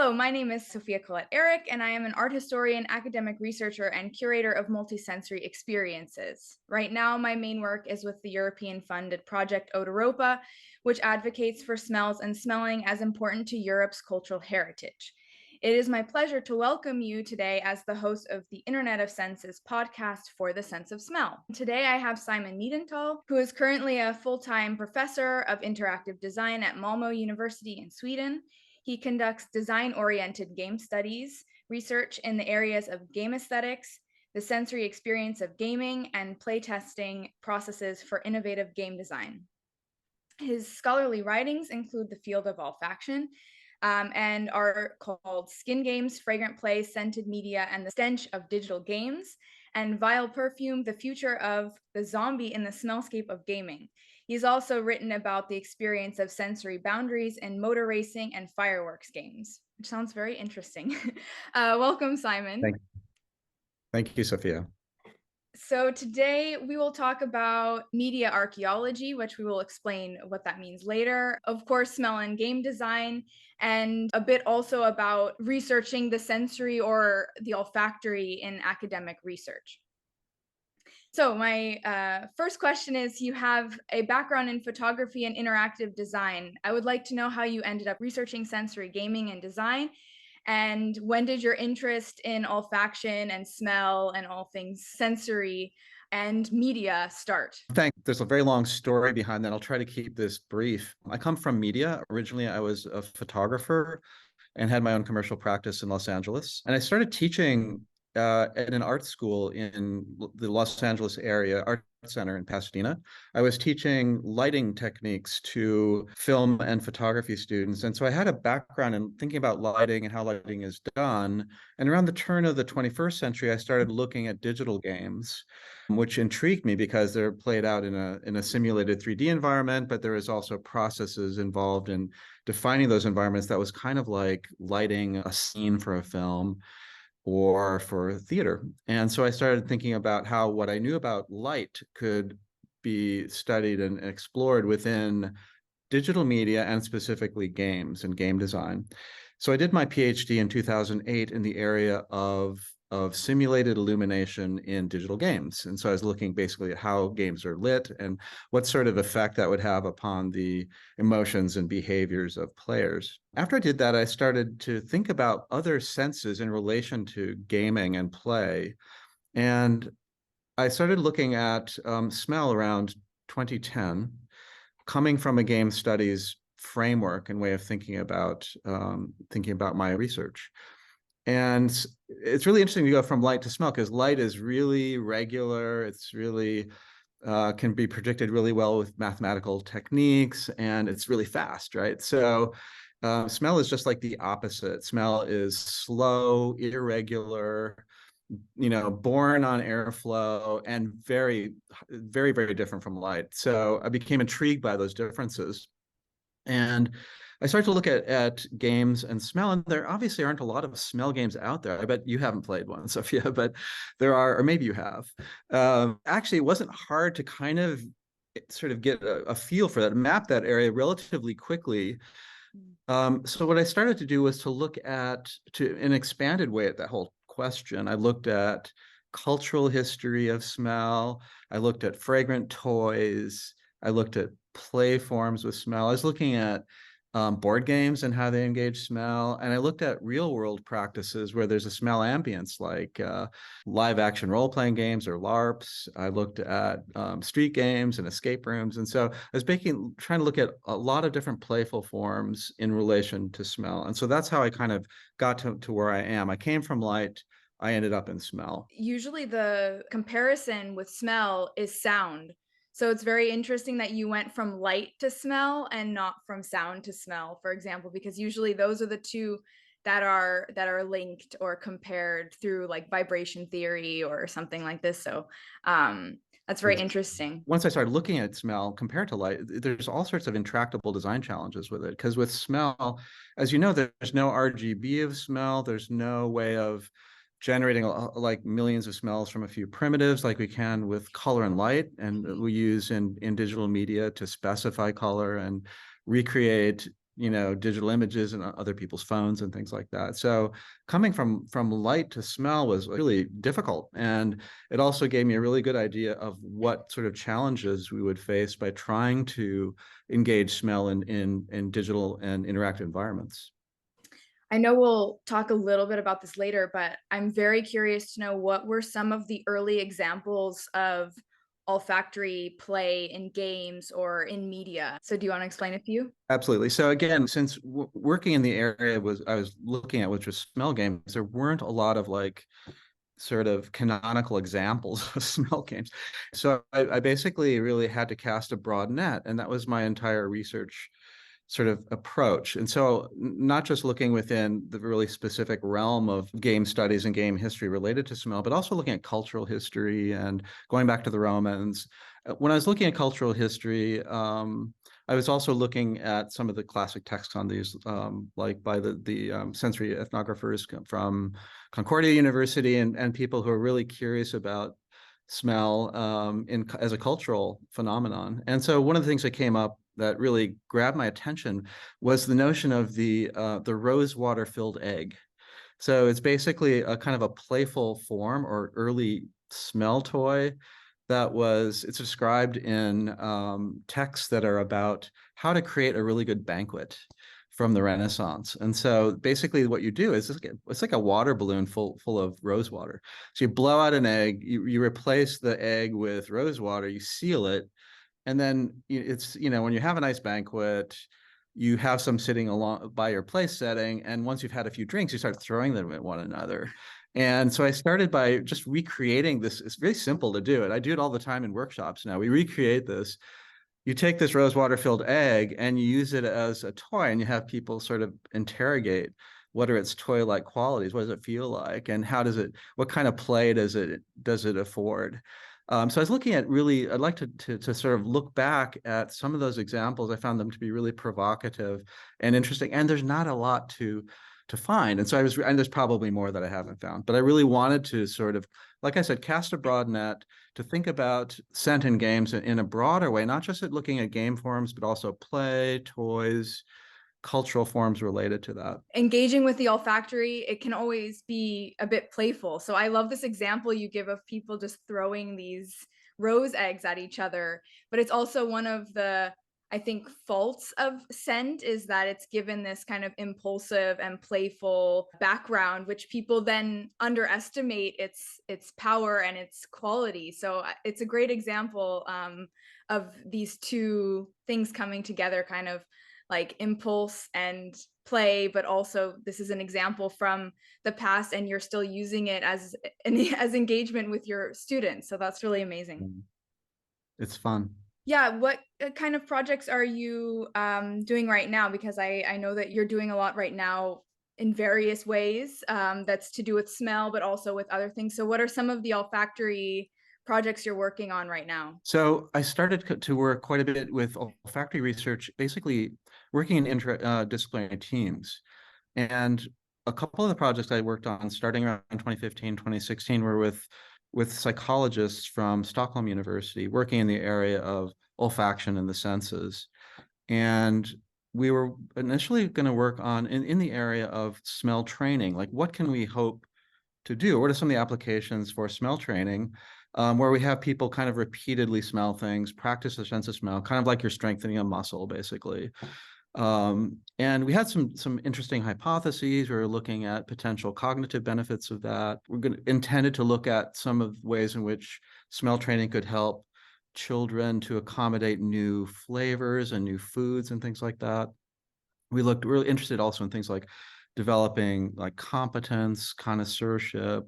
Hello, my name is Sofia Ehrich, and I am an art historian, academic researcher, and curator of multisensory experiences. Right now, my main work is with the European-funded Project Odoropa, which advocates for smells and smelling as important to Europe's cultural heritage. It is my pleasure to welcome you today as the host of the Internet of Senses podcast for the Sense of Smell. Today, I have Simon Niedenthal, who is currently a full-time professor of interactive design at Malmö University in Sweden. He conducts design-oriented game studies, research in the areas of game aesthetics, the sensory experience of gaming, and playtesting processes for innovative game design. His scholarly writings include the field of olfaction and are called Skin Games, Fragrant Play, Scented Media, and the Stench of Digital Games, and Vile Perfume, the Future of the Zombie in the Smellscape of Gaming. He's also written about the experience of sensory boundaries in motor racing and fireworks games, which sounds very interesting. Welcome, Simon. Thank you, Sophia. So today we will talk about media archaeology, which we will explain what that means later. Of course, smell and game design, and a bit also about researching the sensory or the olfactory in academic research. So my first question is, you have a background in photography and interactive design. I would like to know how you ended up researching sensory gaming and design, and when did your interest in olfaction and smell and all things sensory and media start? There's a very long story behind that. I'll try to keep this brief. I come from media. Originally, I was a photographer and had my own commercial practice in Los Angeles. And I started teaching at an art school in the Los Angeles area, Art Center in Pasadena. I was teaching lighting techniques to film and photography students. And so I had a background in thinking about lighting and how lighting is done. And around the turn of the 21st century, I started looking at digital games, which intrigued me because they're played out in a simulated 3D environment, but there is also processes involved in defining those environments that was kind of like lighting a scene for a film or for theater. And so I started thinking about how what I knew about light could be studied and explored within digital media and specifically games and game design. So I did my PhD in 2008 in the area of simulated illumination in digital games. And so I was looking basically at how games are lit and what sort of effect that would have upon the emotions and behaviors of players. After I did that, I started to think about other senses in relation to gaming and play. And I started looking at smell around 2010, coming from a game studies framework and way of thinking about my research. And it's really interesting to go from light to smell because light is really regular. It's really can be predicted really well with mathematical techniques, and it's really fast, right? So smell is just like the opposite. Smell is slow, irregular, born on airflow, and very, very, very different from light. So I became intrigued by those differences. And I started to look at games and smell, and there obviously aren't a lot of smell games out there. I bet you haven't played one, Sophia, but there are, or maybe you have. Actually, it wasn't hard to kind of sort of get a feel for that, map that area relatively quickly. So what I started to do was to look at, to an expanded way at that whole question. I looked at cultural history of smell. I looked at fragrant toys. I looked at play forms with smell. I was looking at board games and how they engage smell. And I looked at real world practices where there's a smell ambience, like live action role-playing games or LARPs. I looked at street games and escape rooms. And so I was trying to look at a lot of different playful forms in relation to smell. And so that's how I kind of got to where I am. I came from light. I ended up in smell. Usually the comparison with smell is sound. So it's very interesting that you went from light to smell and not from sound to smell, for example, because usually those are the two that are linked or compared through like vibration theory or something like this. So that's very interesting. Once I started looking at smell compared to light, there's all sorts of intractable design challenges with it. Because with smell, as you know, there's no RGB of smell. There's no way of generating like millions of smells from a few primitives like we can with color and light. And we use in digital media to specify color and recreate digital images and other people's phones and things like that. So coming from light to smell was really difficult. And it also gave me a really good idea of what sort of challenges we would face by trying to engage smell in digital and interactive environments. I know we'll talk a little bit about this later, but I'm very curious to know what were some of the early examples of olfactory play in games or in media. So do you want to explain a few? Absolutely. So again, since working in the area I was looking at, which was smell games, there weren't a lot of like sort of canonical examples of smell games. So I basically really had to cast a broad net, and that was my entire research sort of approach. And so not just looking within the really specific realm of game studies and game history related to smell, but also looking at cultural history and going back to the Romans. When I was looking at cultural history, I was also looking at some of the classic texts on these, like by the sensory ethnographers from Concordia University and people who are really curious about smell as a cultural phenomenon. And so one of the things that came up that really grabbed my attention was the notion of the rose water filled egg. So it's basically a kind of a playful form or early smell toy it's described in texts that are about how to create a really good banquet from the Renaissance. And so basically what you do is it's like a water balloon full of rose water. So you blow out an egg, you replace the egg with rose water, you seal it, and then it's, when you have a nice banquet, you have some sitting along by your place setting, and once you've had a few drinks, you start throwing them at one another. And so I started by just recreating this. It's very simple to do it. I do it all the time in workshops now. We recreate this. You take this rose water filled egg and you use it as a toy, and you have people sort of interrogate what are its toy-like qualities, what does it feel like, and what kind of play does it afford. So I was looking at I'd like to sort of look back at some of those examples. I found them to be really provocative and interesting, and there's not a lot to find. And there's probably more that I haven't found, but I really wanted to sort of, like I said, cast a broad net to think about scent in games in a broader way, not just at looking at game forms, but also play, toys, cultural forms related to that. Engaging with the olfactory, it can always be a bit playful. So I love this example you give of people just throwing these rose eggs at each other. But it's also one of the, I think, faults of scent is that it's given this kind of impulsive and playful background, which people then underestimate its power and its quality. So it's a great example of these two things coming together, kind of like impulse and play, but also this is an example from the past and you're still using it as engagement with your students. So that's really amazing. It's fun. Yeah, what kind of projects are you doing right now? Because I know that you're doing a lot right now in various ways that's to do with smell, but also with other things. So what are some of the olfactory projects you're working on right now? So I started to work quite a bit with olfactory research, basically working in interdisciplinary teams. And a couple of the projects I worked on starting around 2015, 2016 were with psychologists from Stockholm University working in the area of olfaction and the senses. And we were initially going to work on in the area of smell training, like what can we hope to do? What are some of the applications for smell training where we have people kind of repeatedly smell things, practice the sense of smell, kind of like you're strengthening a muscle, basically. And we had some interesting hypotheses. We were looking at potential cognitive benefits of that. Intended to look at some of the ways in which smell training could help children to accommodate new flavors and new foods and things like that. We looked really interested also in things like developing like competence, connoisseurship,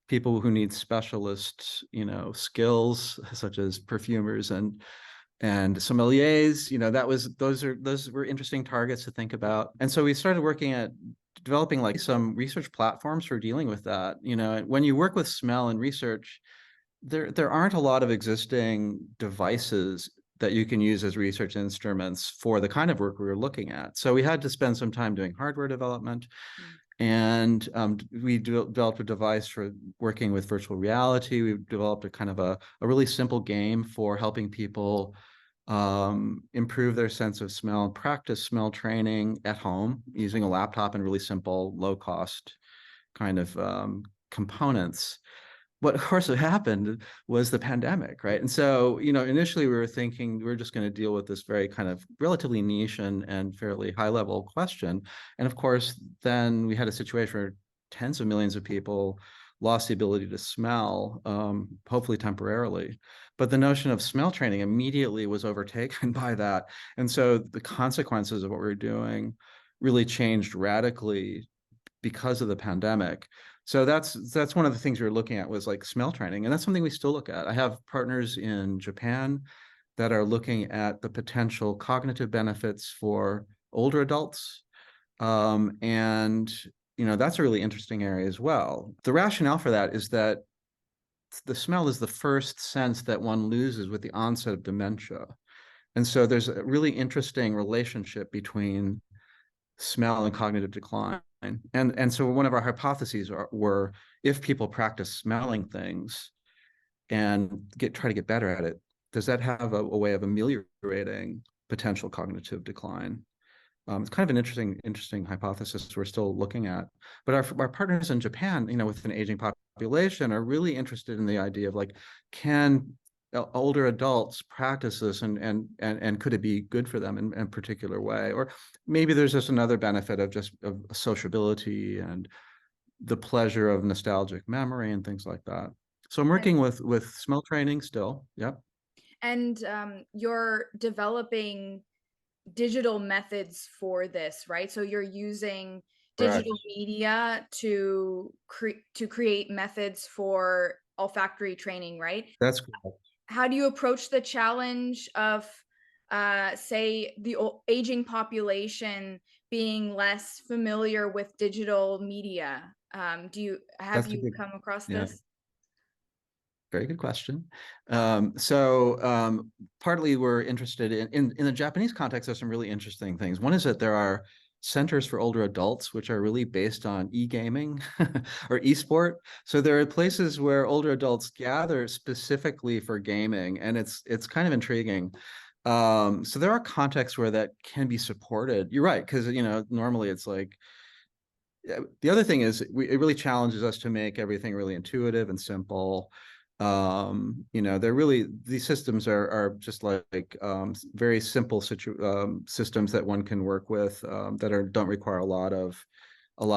people who need specialist, skills such as perfumers and sommeliers. Those were interesting targets to think about. And so we started working at developing like some research platforms for dealing with that. When you work with smell and research, there aren't a lot of existing devices that you can use as research instruments for the kind of work we were looking at. So we had to spend some time doing hardware development. And we developed a device for working with virtual reality. We developed a kind of a really simple game for helping people improve their sense of smell, practice smell training at home using a laptop and really simple, low cost kind of components. What, of course, what happened was the pandemic, right? And so, initially we were thinking we were just going to deal with this very kind of relatively niche and fairly high level question. And of course, then we had a situation where tens of millions of people lost the ability to smell, hopefully temporarily. But the notion of smell training immediately was overtaken by that. And so the consequences of what we were doing really changed radically because of the pandemic. So that's one of the things we were looking at was like smell training, and that's something we still look at. I have partners in Japan that are looking at the potential cognitive benefits for older adults, and that's a really interesting area as well. The rationale for that is that the smell is the first sense that one loses with the onset of dementia, and so there's a really interesting relationship between smell and cognitive decline. And so one of our hypotheses were if people practice smelling things and try to get better at it, does that have a way of ameliorating potential cognitive decline? It's kind of an interesting hypothesis we're still looking at. But our partners in Japan, with an aging population, are really interested in the idea of like, can older adults practice this, and could it be good for them in a particular way? Or maybe there's just another benefit of sociability and the pleasure of nostalgic memory and things like that. So I'm working with smell training still. Yep. And you're developing digital methods for this, right? So you're using Correct. digital media to create methods for olfactory training, right? That's correct. How do you approach the challenge of, say, the aging population being less familiar with digital media? Have That's a you good, come across yeah. this? Very good question. Partly we're interested in the Japanese context. There's some really interesting things. One is that there are centers for older adults, which are really based on e-gaming or e-sport. So there are places where older adults gather specifically for gaming, and it's kind of intriguing. So there are contexts where that can be supported. You're right, because normally it's like the other thing is it really challenges us to make everything really intuitive and simple. They're really, these systems are just like very simple systems that one can work with, that don't require a lot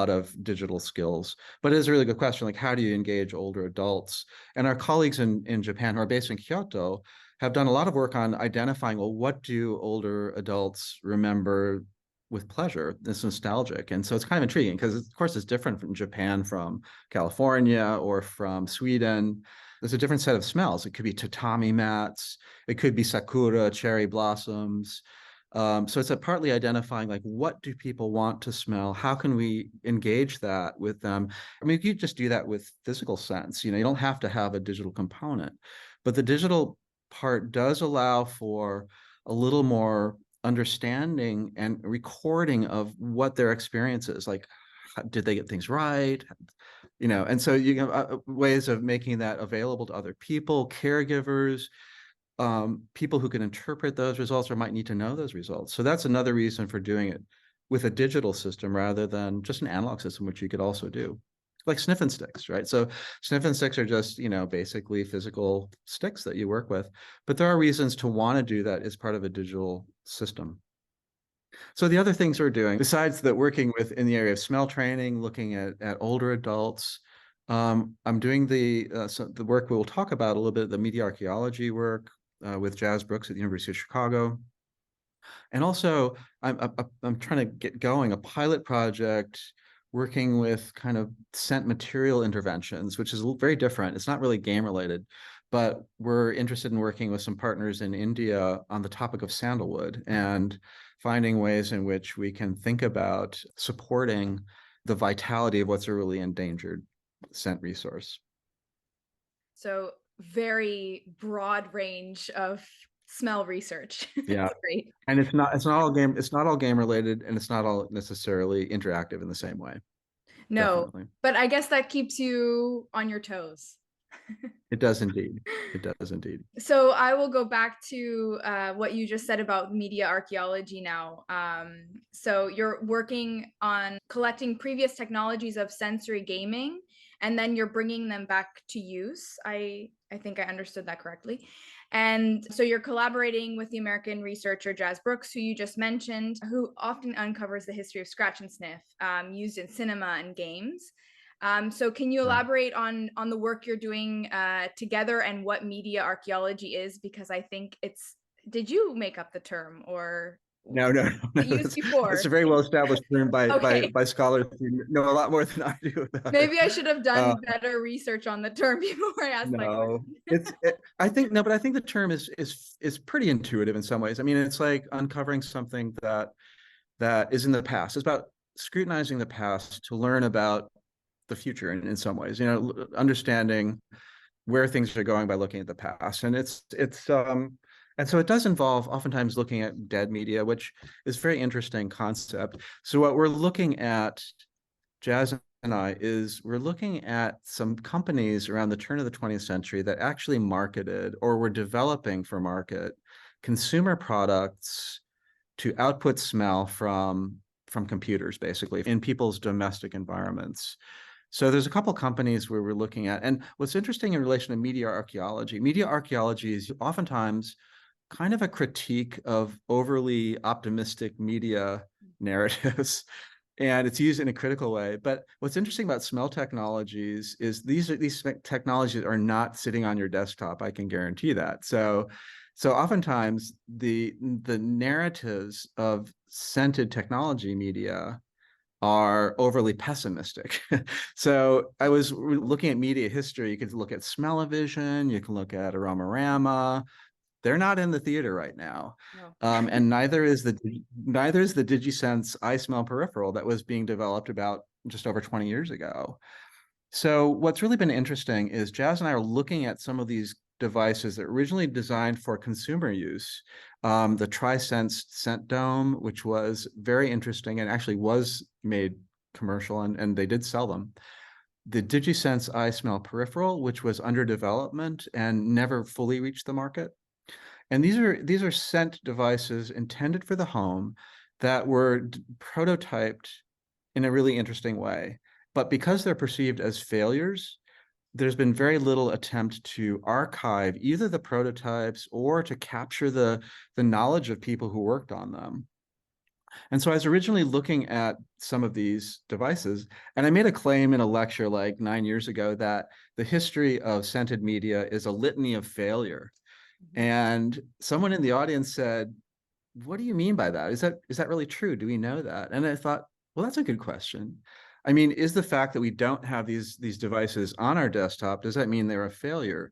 of digital skills. But it is a really good question, like how do you engage older adults? And our colleagues in Japan who are based in Kyoto have done a lot of work on identifying, well, what do older adults remember with pleasure? It's nostalgic. And so it's kind of intriguing because, of course, it's different from Japan, from California, or from Sweden. There's a different set of smells. It could be tatami mats, it could be sakura, cherry blossoms. So it's partly identifying like what do people want to smell? How can we engage that with them? I mean, you just do that with physical sense. You don't have to have a digital component, but the digital part does allow for a little more understanding and recording of what their experience is like. Did they get things right? And so you have ways of making that available to other people, caregivers, people who can interpret those results or might need to know those results. So that's another reason for doing it with a digital system rather than just an analog system, which you could also do. Like sniff and sticks, right? So sniff and sticks are just, basically physical sticks that you work with. But there are reasons to want to do that as part of a digital system. So the other things we're doing, besides that, working with in the area of smell training, looking at older adults, I'm doing the work we'll talk about a little bit, the media archaeology work with Jazz Brooks at the University of Chicago. And also, I'm trying to get going a pilot project working with kind of scent material interventions, which is very different. It's not really game related, but we're interested in working with some partners in India on the topic of sandalwood and finding ways in which we can think about supporting the vitality of what's a really endangered scent resource. So very broad range of smell research. Yeah. That's great. And it's not all game related, and it's not all necessarily interactive in the same way. No, Definitely. but I guess that keeps you on your toes. It does indeed. It does indeed. So I will go back to what you just said about media archaeology now. So you're working on collecting previous technologies of sensory gaming, and then you're bringing them back to use. I think I understood that correctly. And so you're collaborating with the American researcher Jazz Brooks, who you just mentioned, who often uncovers the history of scratch and sniff used in cinema and games. So can you Right. elaborate on the work you're doing together and what media archaeology is? Because I think did you make up the term or No, no, no, no. used That's a before? very well established term by Okay, scholars who know a lot more than I do about it. maybe I should have Uh, done better research on the term before I asked my no, question. I think no, but I think the term is pretty intuitive in some ways. I mean, it's like uncovering something that is in the past. It's about scrutinizing the past to learn about the future in some ways. You know, understanding where things are going by looking at the past, and and so it does involve oftentimes looking at dead media, which is a very interesting concept. So what we're looking at, Jazz and I, is we're looking at some companies around the turn of the 20th century that actually marketed or were developing for market consumer products to output smell from computers, basically in people's domestic environments. So there's a couple companies where we're looking at, and what's interesting in relation to media archaeology is oftentimes kind of a critique of overly optimistic media narratives. And it's used in a critical way. But what's interesting about smell technologies is these technologies are not sitting on your desktop. I can guarantee that. So oftentimes the narratives of scented technology media are overly pessimistic. So I was looking at media history. You could look at Smell-O-Vision, you can look at Aromarama. They're not in the theater right now. No. And neither is the DigiSense I Smell peripheral that was being developed about just over 20 years ago. So what's really been interesting is Jazz and I are looking at some of these devices that were originally designed for consumer use. The TriSense scent dome, which was very interesting and actually was made commercial, and they did sell them. The DigiSense I Smell peripheral, which was under development and never fully reached the market. And these are scent devices intended for the home that were prototyped in a really interesting way. But because they're perceived as failures, there's been very little attempt to archive either the prototypes or to capture the knowledge of people who worked on them. And so I was originally looking at some of these devices, and I made a claim in a lecture like 9 years ago that the history of scented media is a litany of failure. And someone in the audience said, "What do you mean by that? Is that really true? Do we know that?" And I thought, well, that's a good question. I mean, is the fact that we don't have these devices on our desktop, does that mean they're a failure?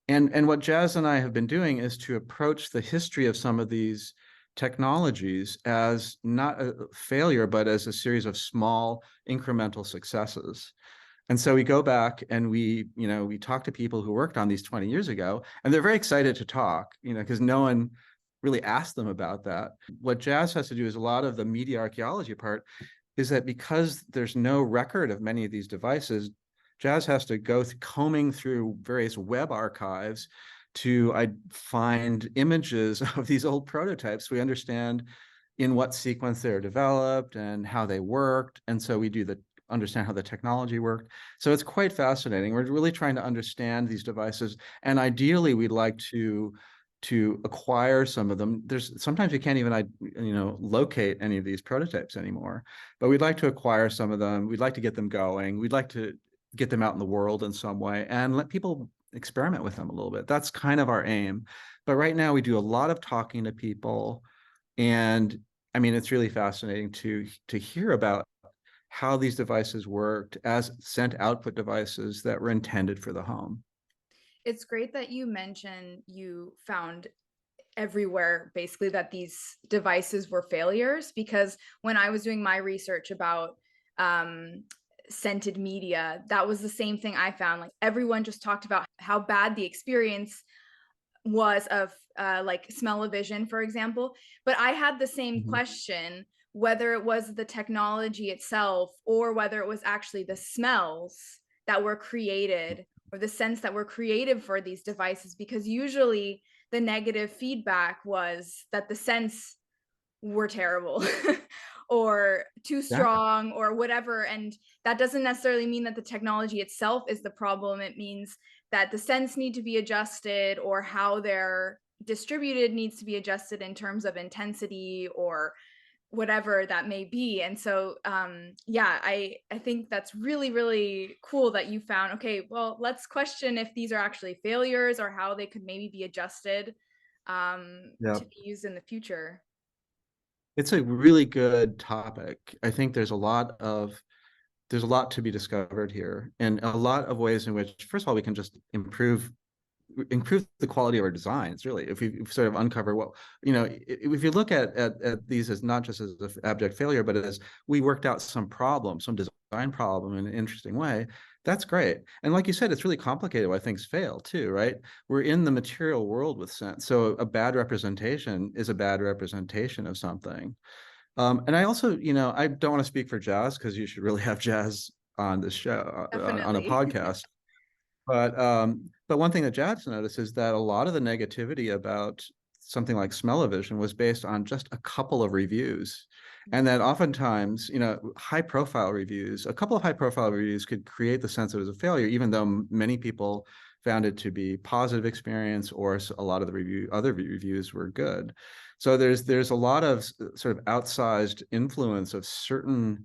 And what Jazz and I have been doing is to approach the history of some of these technologies as not a failure, but as a series of small incremental successes. And so we go back and we talk to people who worked on these 20 years ago, and they're very excited to talk, because no one really asked them about that. What Jazz has to do is a lot of the media archaeology part is that because there's no record of many of these devices, Jazz has to go combing through various web archives to find images of these old prototypes. We understand in what sequence they were developed and how they worked. And so we understand how the technology worked. So it's quite fascinating. We're really trying to understand these devices. And ideally, we'd like to acquire some of them. Sometimes you can't even locate any of these prototypes anymore, but we'd like to acquire some of them. We'd like to get them going. We'd like to get them out in the world in some way and let people experiment with them a little bit. That's kind of our aim. But right now we do a lot of talking to people, and I mean, it's really fascinating to hear about how these devices worked as scent output devices that were intended for the home. It's great that you mentioned you found everywhere basically that these devices were failures, because when I was doing my research about scented media, that was the same thing I found. Like everyone just talked about how bad the experience was of like Smell-O-Vision, for example. But I had the same Mhm. question, whether it was the technology itself or whether it was actually the smells that were created or the sense that we're creative for these devices, because usually the negative feedback was that the scents were terrible or too Exactly. strong or whatever. And that doesn't necessarily mean that the technology itself is the problem. It means that the scents need to be adjusted, or how they're distributed needs to be adjusted in terms of intensity or whatever that may be. And so yeah, I think that's really, really cool that you found, okay, well, let's question if these are actually failures or how they could maybe be adjusted Yeah. to be used in the future. It's a really good topic. I think there's a lot to be discovered here, and a lot of ways in which, first of all, we can just improve the quality of our designs, really, if we sort of uncover what, if you look at these as not just as an abject failure, but as we worked out some problem, some design problem in an interesting way. That's great. And like you said, it's really complicated why things fail too, right? We're in the material world with sense, so a bad representation is a bad representation of something. And I also, I don't want to speak for Jazz, because you should really have Jazz on this show, on a Definitely. podcast. But one thing that Jad's noticed is that a lot of the negativity about something like Smell-O-Vision was based on just a couple of reviews. And that oftentimes, a couple of high-profile reviews could create the sense that it was a failure, even though many people found it to be positive experience, or a lot of the other reviews were good. So there's a lot of sort of outsized influence of certain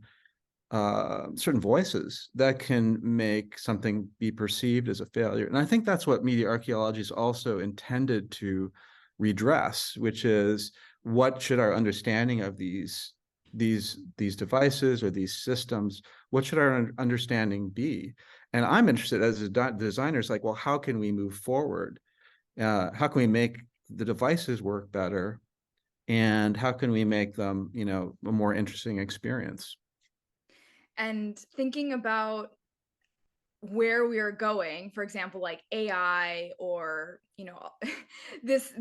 voices that can make something be perceived as a failure. And I think that's what media archaeology is also intended to redress, which is, what should our understanding of these devices or these systems, what should our understanding be? And I'm interested as a designers, like, well, how can we move forward? How can we make the devices work better? And how can we make them, a more interesting experience? And thinking about where we are going, for example, like AI, or this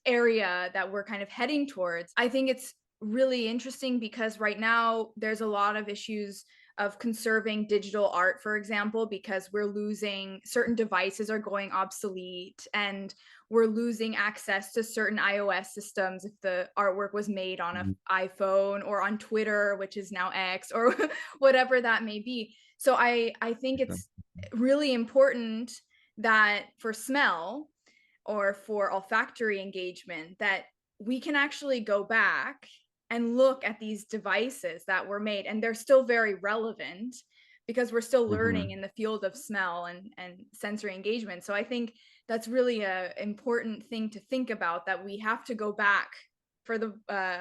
area that we're kind of heading towards, I think it's really interesting because right now there's a lot of issues of conserving digital art, for example, because we're losing, certain devices are going obsolete, and we're losing access to certain iOS systems if the artwork was made on an iPhone or on Twitter, which is now X, or whatever that may be. So I think it's really important that for smell or for olfactory engagement, that we can actually go back and look at these devices that were made, and they're still very relevant because we're still learning Mhm. in the field of smell and sensory engagement. So I think that's really a important thing to think about, that we have to go back for the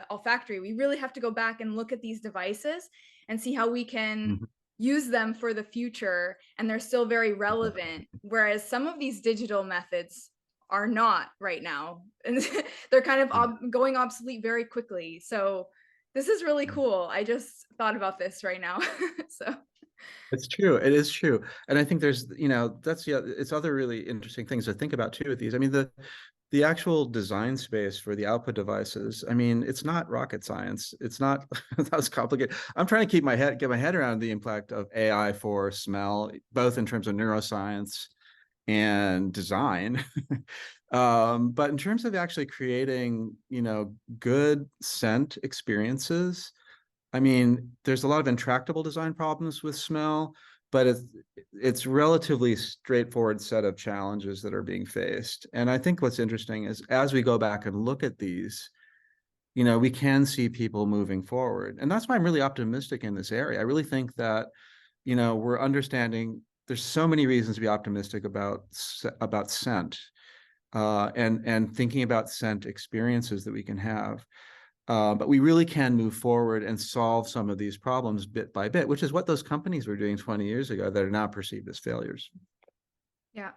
olfactory. We really have to go back and look at these devices and see how we can Mhm. use them for the future, and they're still very relevant, whereas some of these digital methods are not right now, and they're kind of going obsolete very quickly. So this is really cool. I just thought about this right now. So It's true. It is true. And I think there's, it's other really interesting things to think about too with these. I mean, the actual design space for the output devices, I mean, it's not rocket science. It's not that was complicated. I'm trying to get my head around the impact of AI for smell, both in terms of neuroscience and design. But in terms of actually creating, good scent experiences, I mean, there's a lot of intractable design problems with smell, but it's relatively straightforward set of challenges that are being faced. And I think what's interesting is, as we go back and look at these, we can see people moving forward. And that's why I'm really optimistic in this area. I really think that, we're understanding there's so many reasons to be optimistic about scent, and thinking about scent experiences that we can have. But we really can move forward and solve some of these problems bit by bit, which is what those companies were doing 20 years ago that are now perceived as failures. yeah.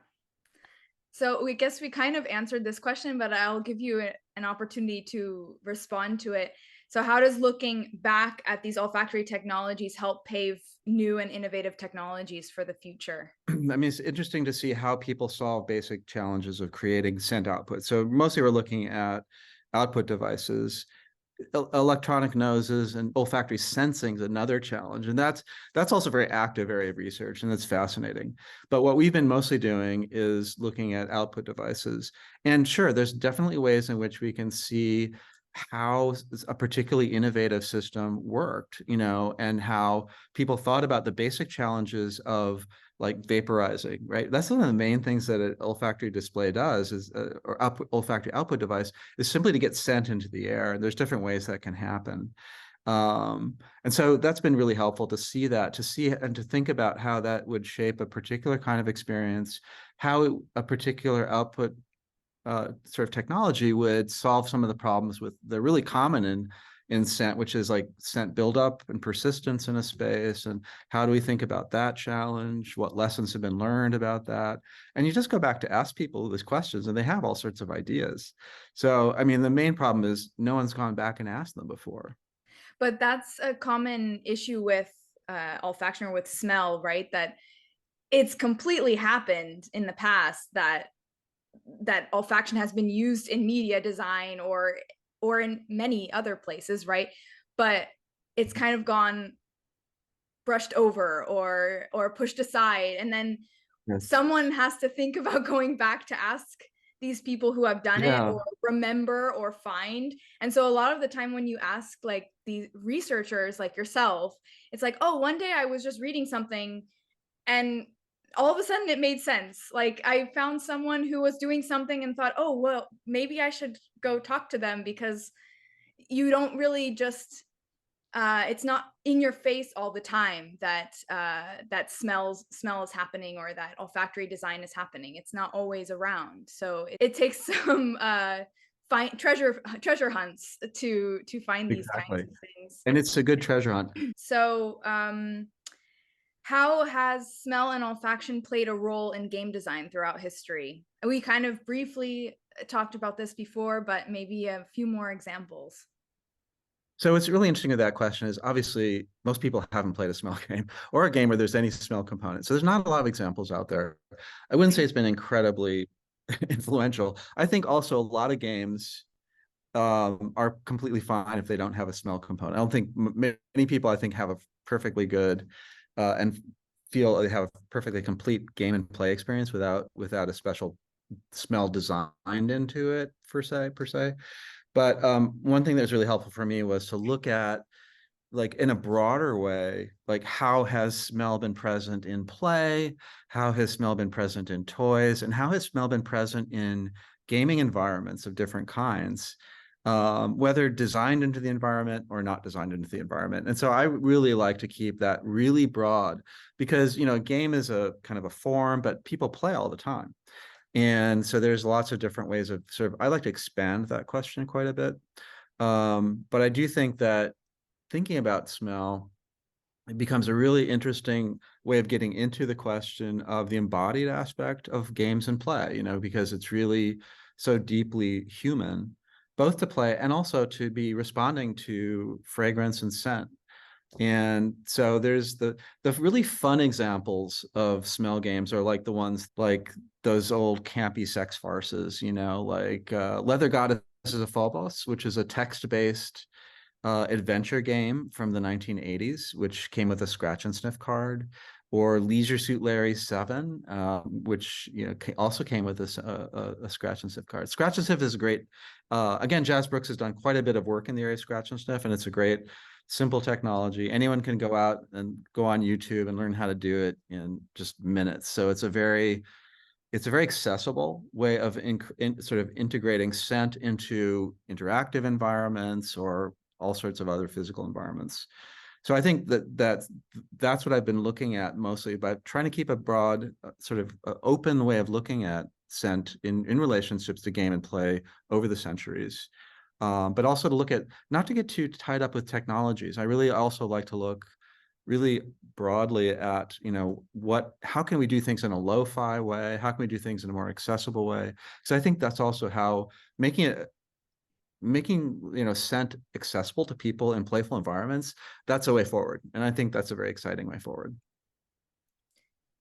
So we guess we kind of answered this question, but I'll give you an opportunity to respond to it. So how does looking back at these olfactory technologies help pave new and innovative technologies for the future? I mean, it's interesting to see how people solve basic challenges of creating scent output. So mostly we're looking at output devices. electronic noses and olfactory sensing is another challenge, and that's also a very active area of research, and that's fascinating. But what we've been mostly doing is looking at output devices, and sure, there's definitely ways in which we can see how a particularly innovative system worked, and how people thought about the basic challenges of like vaporizing, right? That's one of the main things that an olfactory display does is, or olfactory output device is simply to get scent into the air. And there's different ways that can happen. And so that's been really helpful to see that, to see and to think about how that would shape a particular kind of experience, how a particular output sort of technology would solve some of the problems with the really common in scent, which is like scent buildup and persistence in a space. And how do we think about that challenge? What lessons have been learned about that? And you just go back to ask people these questions and they have all sorts of ideas. So, I mean, the main problem is no one's gone back and asked them before. But that's a common issue with olfaction or with smell, right? That it's completely happened in the past that olfaction has been used in media design or in many other places, right? But it's kind of gone brushed over or pushed aside, and then Yes. someone has to think about going back to ask these people who have done it, Yeah. or remember, or find. And so a lot of the time when you ask like these researchers like yourself, it's like, oh, one day I was just reading something and all of a sudden it made sense. Like I found someone who was doing something and thought, oh, well, maybe I should go talk to them, because you don't really just it's not in your face all the time that that smell is happening, or that olfactory design is happening. It's not always around, so it takes some find treasure hunts to find these kinds Exactly. of things. And it's a good treasure hunt. So how has smell and olfaction played a role in game design throughout history? We kind of briefly talked about this before, but maybe a few more examples. So what's really interesting with that question is obviously most people haven't played a smell game or a game where there's any smell component. So there's not a lot of examples out there. I wouldn't say it's been incredibly influential. I think also a lot of games are completely fine if they don't have a smell component. I don't think many people I think have a perfectly good and feel they have a perfectly complete game and play experience without a special smell designed into it per se. But one thing that was really helpful for me was to look at, like in a broader way, like how has smell been present in play, how has smell been present in toys, and how has smell been present in gaming environments of different kinds, whether designed into the environment or not designed into the environment. And so I really like to keep that really broad because, a game is a kind of a form, but people play all the time. And so there's lots of different ways of I like to expand that question quite a bit. But I do think that thinking about smell, it becomes a really interesting way of getting into the question of the embodied aspect of games and play, because it's really so deeply human, both to play and also to be responding to fragrance and scent. And so there's the really fun examples of smell games are like the ones like those old campy sex farces, like Leather Goddess is a Phobos, which is a text-based adventure game from the 1980s, which came with a scratch and sniff card, or Leisure Suit Larry 7, which also came with a scratch and sniff card. Scratch and sniff is great. Again, Jazz Brooks has done quite a bit of work in the area of scratch and sniff, and it's a great simple technology. Anyone can go out and go on YouTube and learn how to do it in just minutes. So it's a very accessible way of sort of integrating scent into interactive environments or all sorts of other physical environments. So I think that's what I've been looking at mostly, by trying to keep a broad, sort of open way of looking at scent in relationships to game and play over the centuries. But also to look at, not to get too tied up with technologies. I really also like to look really broadly at, how can we do things in a lo-fi way? How can we do things in a more accessible way? Because I think that's also how making scent accessible to people in playful environments, that's a way forward. And I think that's a very exciting way forward.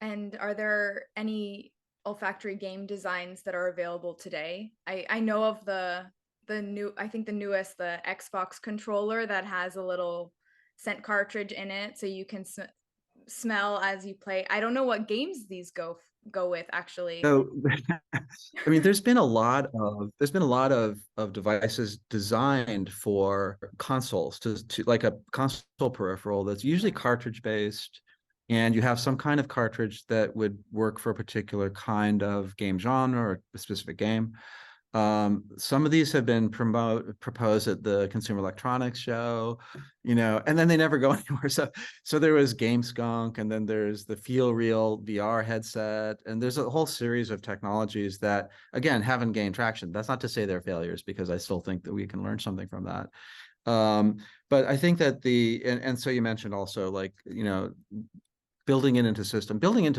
And are there any olfactory game designs that are available today? I know of the I think the newest, the Xbox controller that has a little scent cartridge in it, so you can smell as you play. I don't know what games these go with actually. So, I mean, there's been a lot of devices designed for consoles to like a console peripheral that's usually cartridge based, and you have some kind of cartridge that would work for a particular kind of game genre or a specific game. Some of these have been proposed at the Consumer Electronics Show, and then they never go anywhere. So there was Game Skunk, and then there's the Feel Real VR headset, and there's a whole series of technologies that, again, haven't gained traction. That's not to say they're failures, because I still think that we can learn something from that. But I think that and so you mentioned also, like, building into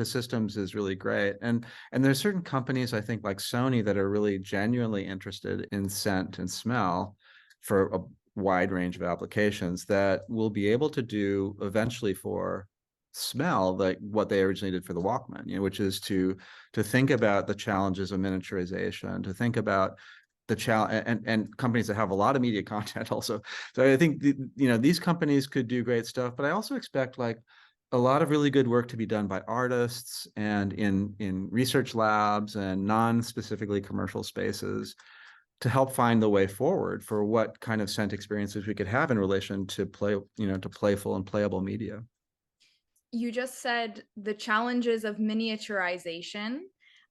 systems is really great. And there's certain companies, I think, like Sony, that are really genuinely interested in scent and smell for a wide range of applications that will be able to do eventually for smell, like what they originally did for the Walkman, which is to think about the challenges of miniaturization, to think about the challenge, and companies that have a lot of media content also. So I think these companies could do great stuff, but I also expect, like, a lot of really good work to be done by artists and in research labs and non-specifically commercial spaces to help find the way forward for what kind of scent experiences we could have in relation to to playful and playable media. You just said the challenges of miniaturization.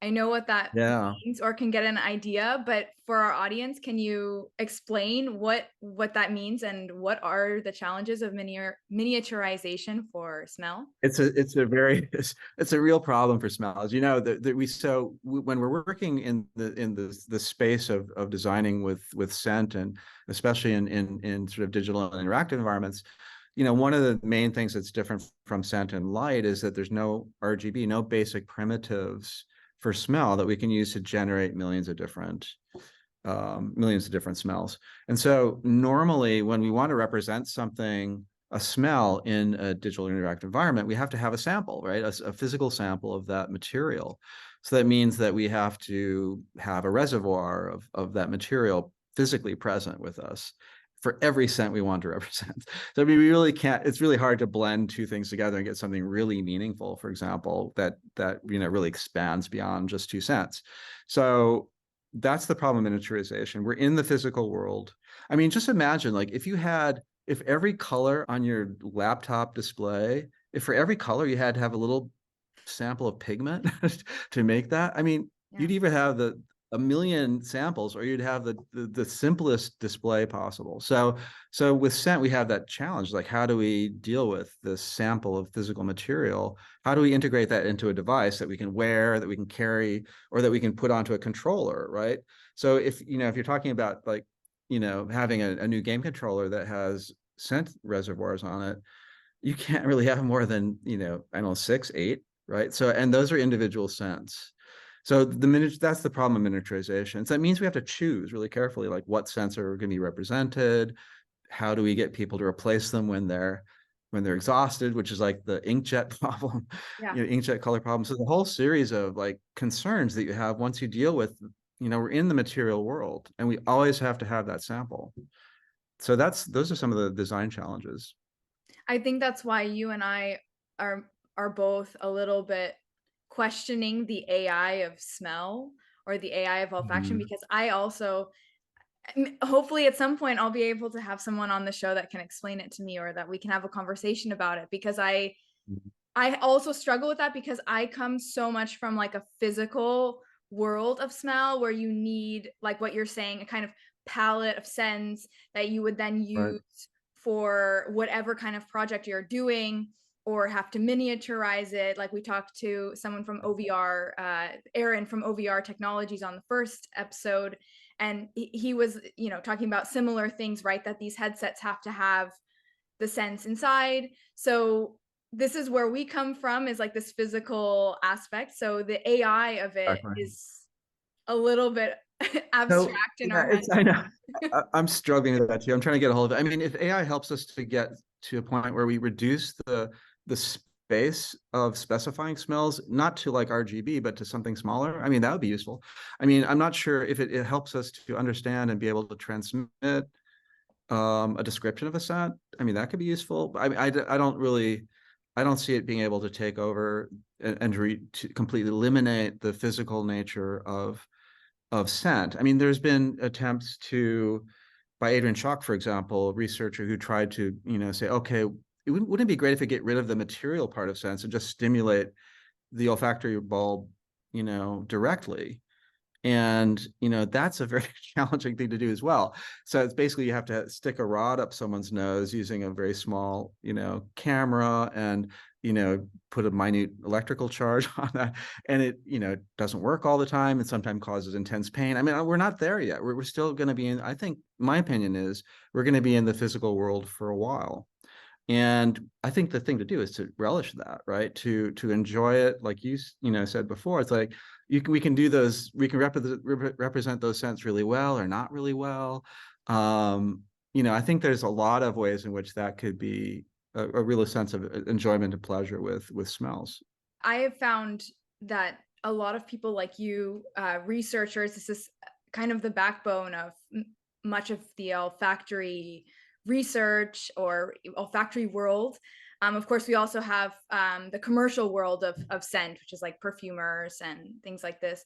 I know what that Yeah. means or can get an idea, but for our audience, can you explain what that means, and what are the challenges of miniaturization for smell? It's a real problem for smells. When we're working in the space of designing with scent, and especially in sort of digital and interactive environments, one of the main things that's different from scent and light is that there's no RGB, no basic primitives for smell that we can use to generate millions of different smells. And so normally, when we want to represent something, a smell, in a digital interactive environment, we have to have a sample, right? A physical sample of that material. So that means that we have to have a reservoir of that material physically present with us for every scent we want to represent. So I mean, we really can't, it's really hard to blend two things together and get something really meaningful, for example, that really expands beyond just two scents. So that's the problem of miniaturization. We're in the physical world. I mean, just imagine, like, if every color on your laptop display, if for every color you had to have a little sample of pigment to make that, I mean, Yeah. you'd either have a million samples, or you'd have the simplest display possible. So with scent, we have that challenge. Like, how do we deal with this sample of physical material? How do we integrate that into a device that we can wear, that we can carry, or that we can put onto a controller, right? So if you're talking about, like, having a new game controller that has scent reservoirs on it, you can't really have more than, I don't know, 6, 8, right? So, and those are individual scents. So that's the problem of miniaturization. So that means we have to choose really carefully, like, what scents are going to be represented. How do we get people to replace them when they're exhausted, which is like the inkjet problem, Yeah. inkjet color problem. So the whole series of, like, concerns that you have once you deal with, we're in the material world, and we always have to have that sample. So those are some of the design challenges. I think that's why you and I are both a little bit questioning the AI of smell or the AI of olfaction, Mhm. because I also, hopefully at some point I'll be able to have someone on the show that can explain it to me, or that we can have a conversation about it, because I also struggle with that, because I come so much from, like, a physical world of smell where you need, like what you're saying, a kind of palette of scents that you would then Right. use for whatever kind of project you're doing, or have to miniaturize it. Like, we talked to someone from OVR, Aaron from OVR Technologies, on the first episode, and he was, talking about similar things, right? That these headsets have to have the sense inside. So this is where we come from, is like this physical aspect. So the AI of it Exactly. is a little bit So abstract in yeah, our head. I know. I'm struggling with that too. I'm trying to get a hold of it. I mean, if AI helps us to get to a point where we reduce the space of specifying smells, not to like RGB, but to something smaller, I mean, that would be useful. I mean, I'm not sure if it helps us to understand and be able to transmit a description of a scent. I mean, that could be useful. But I don't see it being able to take over and to completely eliminate the physical nature of scent. I mean, there's been attempts to, by Adrian Schock, for example, a researcher who tried to, say, okay, wouldn't it be great if we get rid of the material part of scents and just stimulate the olfactory bulb, directly? And, that's a very challenging thing to do as well. So it's basically you have to stick a rod up someone's nose using a very small, camera and, put a minute electrical charge on that. And it, doesn't work all the time and sometimes causes intense pain. I mean, we're not there yet. We're still going to be in, I think my opinion is we're going to be in the physical world for a while. And I think the thing to do is to relish that, right? To enjoy it, like you said before. It's like we can do those, we can represent those scents really well or not really well. I think there's a lot of ways in which that could be a real sense of enjoyment and pleasure with smells. I have found that a lot of people like you, researchers, this is kind of the backbone of much of the olfactory research or olfactory world. Of course, we also have the commercial world of scent, which is like perfumers and things like this.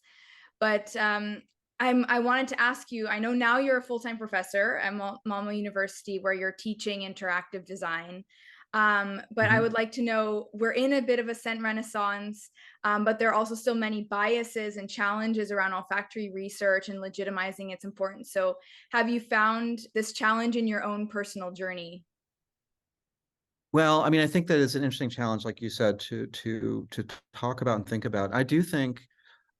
But I wanted to ask you, I know now you're a full-time professor at Malmo University where you're teaching interactive design. But I would like to know, we're in a bit of a scent renaissance, but there are also still many biases and challenges around olfactory research and legitimizing its importance. So have you found this challenge in your own personal journey? Well, I mean, I think that is an interesting challenge, like you said, to talk about and think about. I do think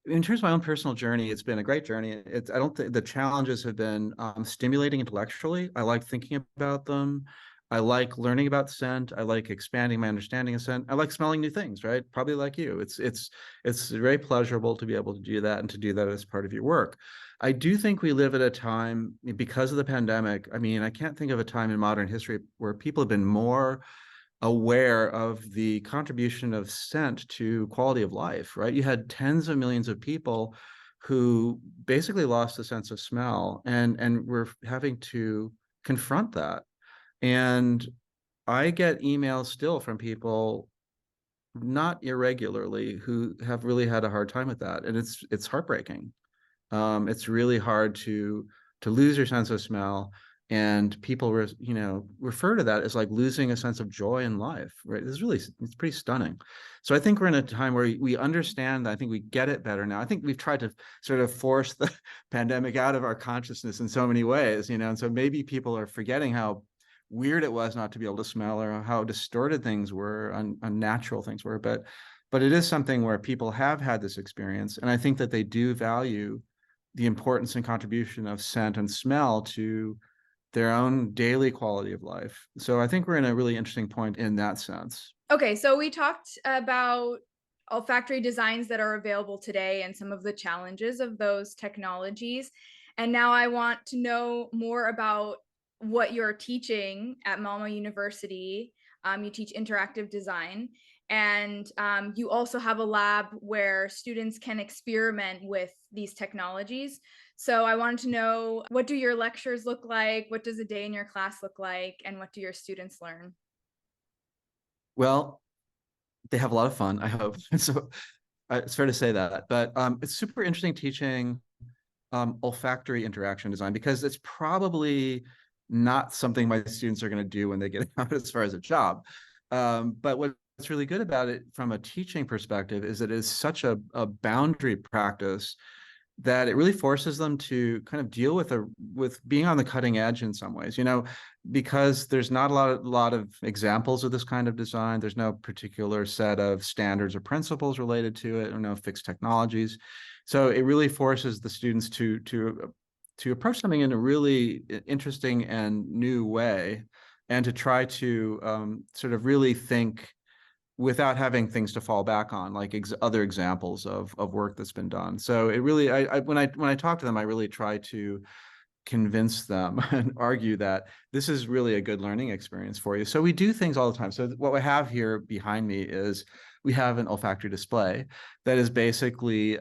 in terms of my own personal journey, it's been a great journey. I don't think the challenges have been stimulating intellectually. I like thinking about them. I like learning about scent. I like expanding my understanding of scent. I like smelling new things, right? Probably like you. It's very pleasurable to be able to do that and to do that as part of your work. I do think we live at a time because of the pandemic. I mean, I can't think of a time in modern history where people have been more aware of the contribution of scent to quality of life, right? You had tens of millions of people who basically lost the sense of smell and we're having to confront that. And I get emails still from people, not irregularly, who have really had a hard time with that. And it's heartbreaking. It's really hard to lose your sense of smell, and people refer to that as like losing a sense of joy in life, right? It's pretty stunning. So I think we're in a time where we understand that. I think we get it better now. I think we've tried to sort of force the pandemic out of our consciousness in so many ways, and so maybe people are forgetting how weird it was not to be able to smell, or how distorted things were, unnatural things were. But it is something where people have had this experience, and I think that they do value the importance and contribution of scent and smell to their own daily quality of life. So I think we're in a really interesting point in that sense. Okay, so we talked about olfactory designs that are available today and some of the challenges of those technologies. And now I want to know more about what you're teaching at Malmo University. You teach interactive design, and you also have a lab where students can experiment with these technologies. So I wanted to know, what do your lectures look like? What does a day in your class look like? And what do your students learn? Well, they have a lot of fun, I hope. So it's fair to say that. But it's super interesting teaching olfactory interaction design, because it's probably not something my students are going to do when they get out as far as a job. But what's really good about it from a teaching perspective is that it is such a boundary practice that it really forces them to kind of deal with being on the cutting edge in some ways, because there's not a lot of examples of this kind of design. There's no particular set of standards or principles related to it, or no fixed technologies. So it really forces the students to approach something in a really interesting and new way, and to try to sort of really think without having things to fall back on, like other examples of work that's been done. So it really, when I talk to them, I really try to convince them and argue that this is really a good learning experience for you. So we do things all the time. So what we have here behind me is we have an olfactory display that is basically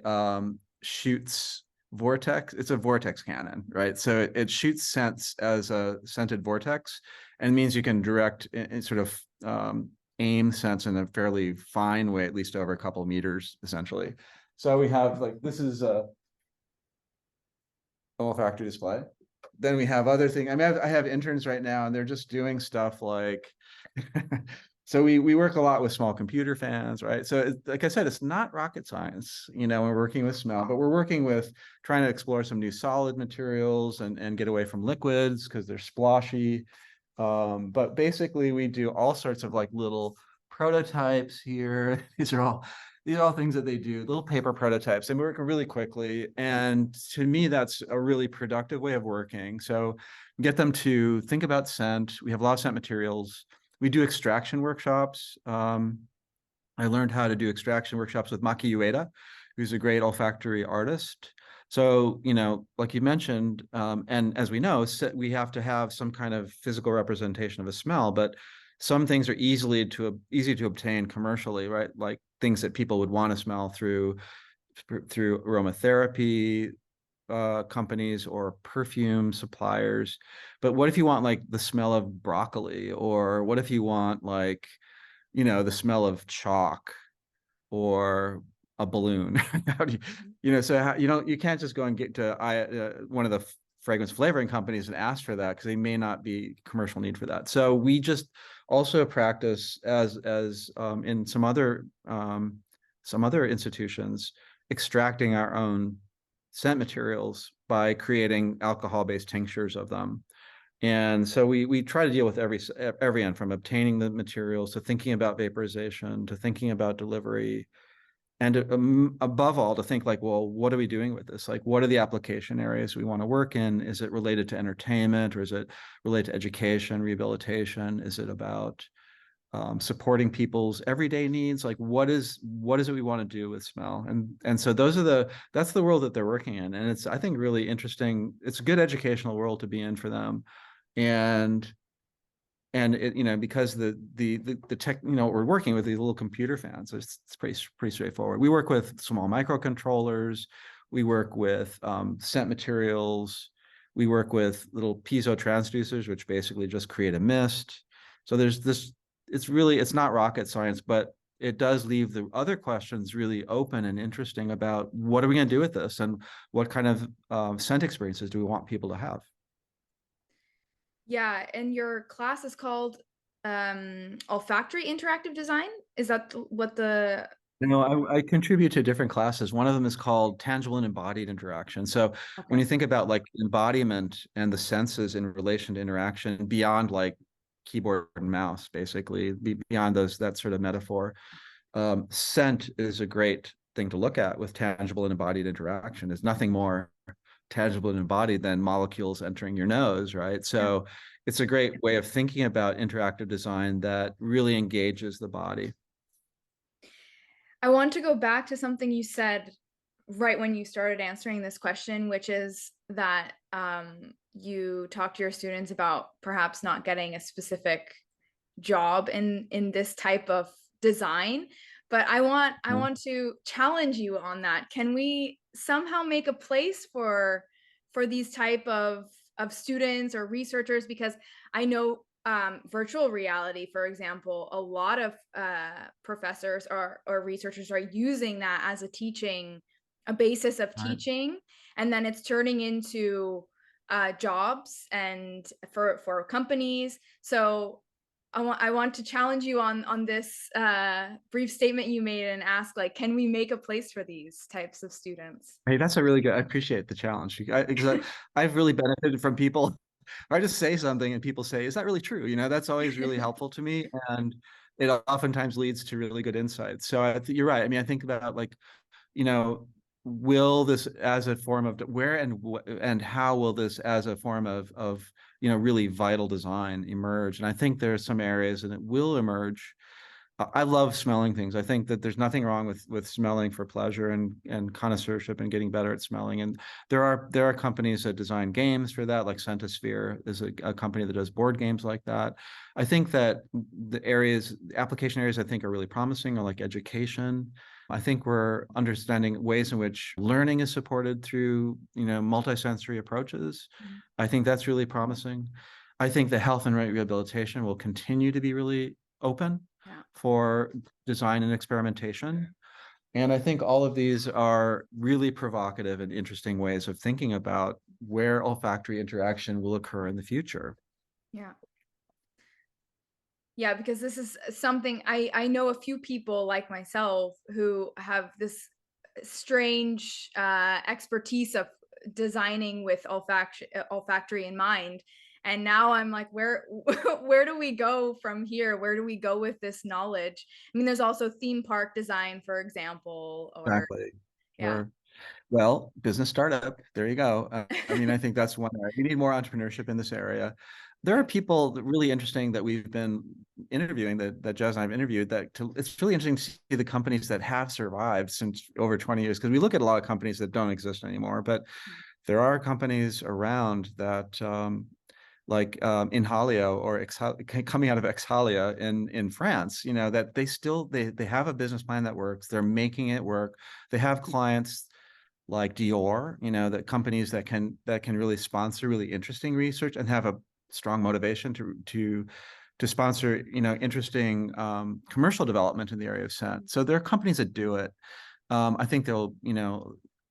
shoots vortex. It's a vortex cannon, right? So it shoots scents as a scented vortex, and means you can direct in sort of aim scents in a fairly fine way, at least over a couple of meters, essentially. So we have like, this is a olfactory display. Then we have other things. I mean, I have interns right now, and they're just doing stuff like, so we work a lot with small computer fans, right? So like I said, it's not rocket science, you know, we're working with smell, but we're working with trying to explore some new solid materials and get away from liquids because they're sploshy. But basically we do all sorts of like little prototypes here. These are all things that they do, little paper prototypes, and we work really quickly. And to me, that's a really productive way of working. So get them to think about scent. We have a lot of scent materials. We do extraction workshops. I learned how to do extraction workshops with Maki Ueda, who's a great olfactory artist. So, you know, like you mentioned, and as we know, we have to have some kind of physical representation of a smell, but some things are easy to obtain commercially, right? Like things that people would want to smell through aromatherapy companies or perfume suppliers. But what if you want like the smell of broccoli, or what if you want like, you know, the smell of chalk or a balloon? How do you, you know, so how, you can't just go and get to one of the fragrance flavoring companies and ask for that because they may not be commercial need for that. So we just also practice as in some other institutions, extracting our own scent materials by creating alcohol-based tinctures of them. And so we try to deal with every end, from obtaining the materials to thinking about vaporization to thinking about delivery, and above all to think like, well, what are we doing with this? Like, what are the application areas we want to work in? Is it related to entertainment, or is it related to education, rehabilitation? Is it about supporting people's everyday needs? Like, what is it we want to do with smell? And so that's the world that they're working in, and it's, I think, really interesting. It's a good educational world to be in for them. And it, you know, because the tech, you know, we're working with these little computer fans, so it's pretty straightforward. We work with small microcontrollers, we work with scent materials, we work with little piezo transducers, which basically just create a mist. So there's this, it's not rocket science, but it does leave the other questions really open and interesting about what are we going to do with this, and what kind of scent experiences do we want people to have. Yeah, and your class is called olfactory interactive design. Is that what the No, I contribute to different classes. One of them is called tangible and embodied interaction. So when okay. you think about like embodiment and the senses in relation to interaction beyond like keyboard and mouse, basically beyond that sort of metaphor, scent is a great thing to look at with tangible and embodied interaction. There's nothing more tangible and embodied than molecules entering your nose, right? Yeah. So it's a great way of thinking about interactive design that really engages the body. I want to go back to something you said right when you started answering this question, which is that you talk to your students about perhaps not getting a specific job in this type of design. But I want to challenge you on that. Can we somehow make a place for these type of students or researchers? Because I know virtual reality, for example, a lot of professors or researchers are using that as a basis of Right. teaching, and then it's turning into jobs and for companies. So I want to challenge you on this brief statement you made and ask, like, can we make a place for these types of students? Hey, that's a really good. I appreciate the challenge because I've really benefited from people. I just say something and people say, "Is that really true?" You know, that's always really helpful to me, and it oftentimes leads to really good insights. So you're right. I mean, I think about like, you know, will this as a form of where and how will this as a form of you know, really vital design emerge? And I think there are some areas and it will emerge. I love smelling things. I think that there's nothing wrong with smelling for pleasure and connoisseurship and getting better at smelling. And there are companies that design games for that, like Centisphere is a company that does board games like that. I think that the application areas I think are really promising are like education. I think we're understanding ways in which learning is supported through, multisensory approaches. Mhm. I think that's really promising. I think the health and rehabilitation will continue to be really open Yeah. for design and experimentation. And I think all of these are really provocative and interesting ways of thinking about where olfactory interaction will occur in the future. Yeah. Yeah, because this is something I know a few people like myself who have this strange expertise of designing with olfactory in mind. And now I'm like, where where do we go from here? Where do we go with this knowledge? I mean, there's also theme park design, for example, or Exactly. yeah. Sure. Well, business startup, there you go. I mean, I think that's one area. We need more entrepreneurship in this area. There are Yeah. people that really interesting that we've been interviewing that Jazz and I've interviewed it's really interesting to see the companies that have survived since over 20 years, because we look at a lot of companies that don't exist anymore, but there are companies around that like Inhalio or coming out of Exhalia in France, that they have a business plan that works. They're making it work. They have clients like Dior, that companies that can really sponsor really interesting research and have a strong motivation to sponsor, interesting commercial development in the area of scent. So there are companies that do it. I think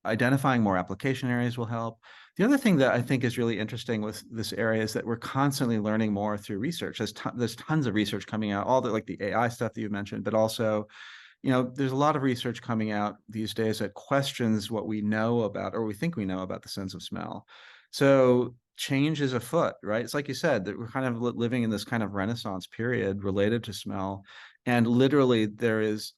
identifying more application areas will help. The other thing that I think is really interesting with this area is that we're constantly learning more through research. There's tons of research coming out, all the like the AI stuff that you mentioned, but also there's a lot of research coming out these days that questions what we know about or we think we know about the sense of smell. So change is afoot, right? It's like you said, that we're kind of living in this kind of renaissance period related to smell. And literally, there is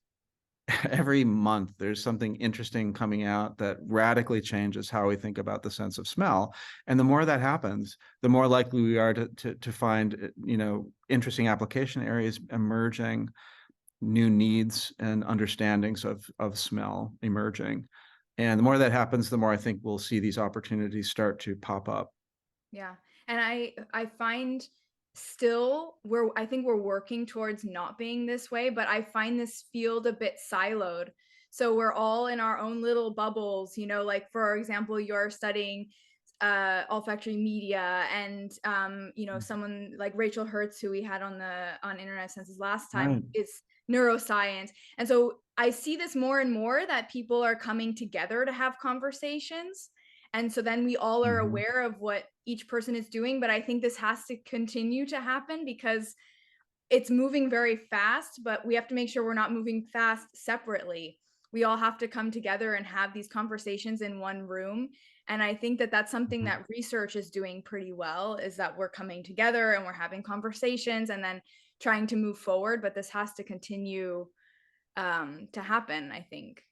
every month, there's something interesting coming out that radically changes how we think about the sense of smell. And the more that happens, the more likely we are to find, interesting application areas emerging, new needs and understandings of smell emerging. And the more that happens, the more I think we'll see these opportunities start to pop up. Yeah. And I find still I think we're working towards not being this way, but I find this field a bit siloed. So we're all in our own little bubbles, like for example, you're studying olfactory media and someone like Rachel Hertz, who we had on Internet Senses last time, Right. is neuroscience. And so I see this more and more that people are coming together to have conversations. And so then we all are Mhm. aware of what each person is doing. But I think this has to continue to happen because it's moving very fast, but we have to make sure we're not moving fast separately. We all have to come together and have these conversations in one room. And I think that that's something Mhm. that research is doing pretty well, is that we're coming together and we're having conversations and then trying to move forward. But this has to continue to happen, I think.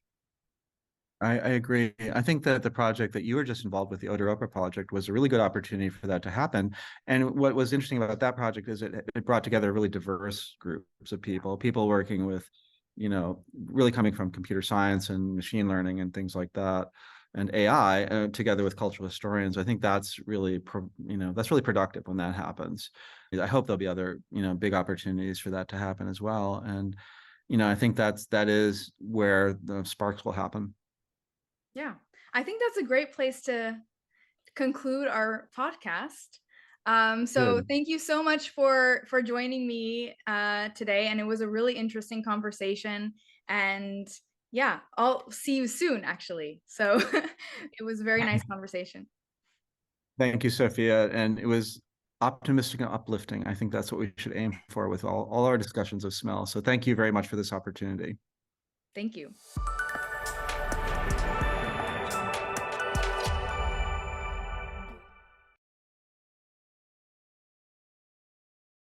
I agree. I think that the project that you were just involved with, the Odoropa project, was a really good opportunity for that to happen. And what was interesting about that project is it brought together really diverse groups of people working with, really coming from computer science and machine learning and things like that, and AI, together with cultural historians. I think that's really productive when that happens. I hope there'll be other, big opportunities for that to happen as well. And, I think that is where the sparks will happen. Yeah. I think that's a great place to conclude our podcast. So Good. thank you so much for joining me today, and it was a really interesting conversation. And yeah, I'll see you soon, actually. So it was a very nice conversation. Thank you, Sophia. And it was optimistic and uplifting. I think that's what we should aim for with all our discussions of smell. So thank you very much for this opportunity. Thank you.